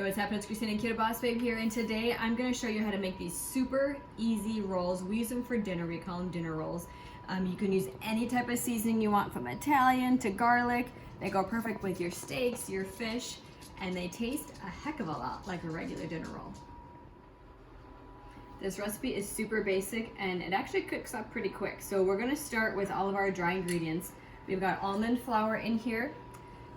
Hey, what's happening? It's Christina, Keto Boss Babe here, and today I'm going to show you how to make these super easy rolls. We use them for dinner. We call them dinner rolls. You can use any type of seasoning you want, from Italian to garlic. They go perfect with your steaks, your fish, and they taste a heck of a lot like a regular dinner roll. This recipe is super basic and it actually cooks up pretty quick. So we're going to start with all of our dry ingredients. We've got almond flour in here.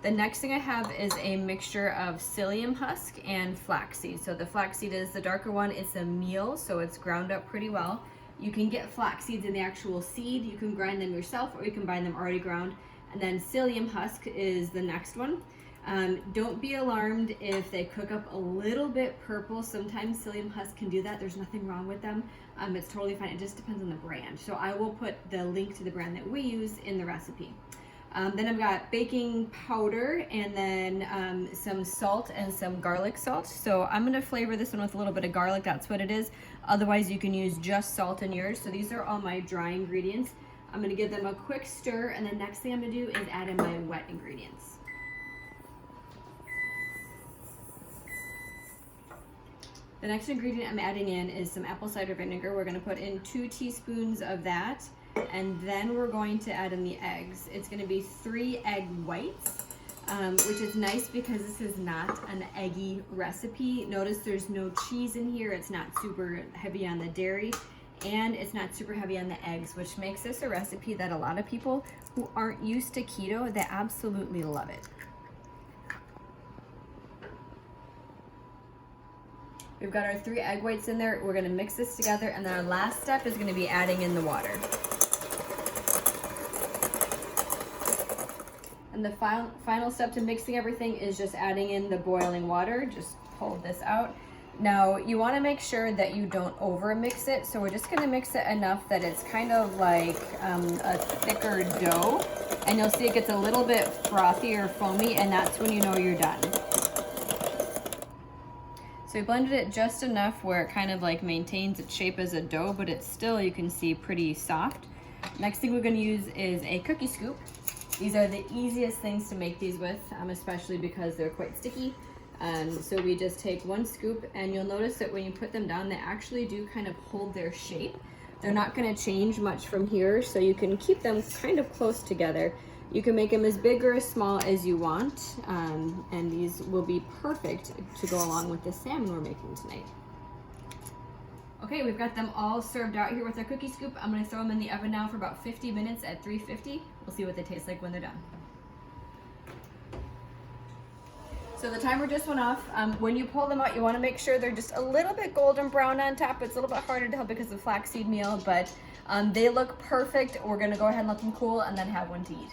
The next thing I have is a mixture of psyllium husk and flaxseed. So the flaxseed is the darker one. It's a meal, so it's ground up pretty well. You can get flax seeds in the actual seed. You can grind them yourself, or you can buy them already ground. And then psyllium husk is the next one. Don't be alarmed if they cook up a little bit purple. Sometimes psyllium husk can do that. There's nothing wrong with them. It's totally fine. It just depends on the brand. So I will put the link to the brand that we use in the recipe. Then I've got baking powder and then some salt and some garlic salt. So I'm gonna flavor this one with a little bit of garlic, that's what it is. Otherwise you can use just salt in yours. So these are all my dry ingredients. I'm gonna give them a quick stir, and the next thing I'm gonna do is add in my wet ingredients. The next ingredient I'm adding in is some apple cider vinegar. We're gonna put in 2 teaspoons of that. And then we're going to add in the eggs. It's going to be 3 egg whites, which is nice because this is not an eggy recipe. Notice there's no cheese in here. It's not super heavy on the dairy, and it's not super heavy on the eggs, which makes this a recipe that a lot of people who aren't used to keto, they absolutely love it. We've got our 3 egg whites in there. We're going to mix this together, and then our last step is going to be adding in the water. And the final step to mixing everything is just adding in the boiling water. Just pull this out. Now you want to make sure that you don't over mix it. So we're just going to mix it enough that it's kind of like a thicker dough. And you'll see it gets a little bit frothy or foamy, and that's when you know you're done. So we blended it just enough where it kind of like maintains its shape as a dough, but it's still, you can see, pretty soft. Next thing we're going to use is a cookie scoop. These are the easiest things to make these with, especially because they're quite sticky. So we just take 1 scoop, and you'll notice that when you put them down, they actually do kind of hold their shape. They're not going to change much from here, so you can keep them kind of close together. You can make them as big or as small as you want, and these will be perfect to go along with the salmon we're making tonight. Okay, we've got them all served out here with our cookie scoop. I'm gonna throw them in the oven now for about 50 minutes at 350. We'll see what they taste like when they're done. So the timer just went off. When you pull them out, you wanna make sure they're just a little bit golden brown on top. It's a little bit harder to tell because of flaxseed meal, but they look perfect. We're gonna go ahead and let them cool and then have one to eat.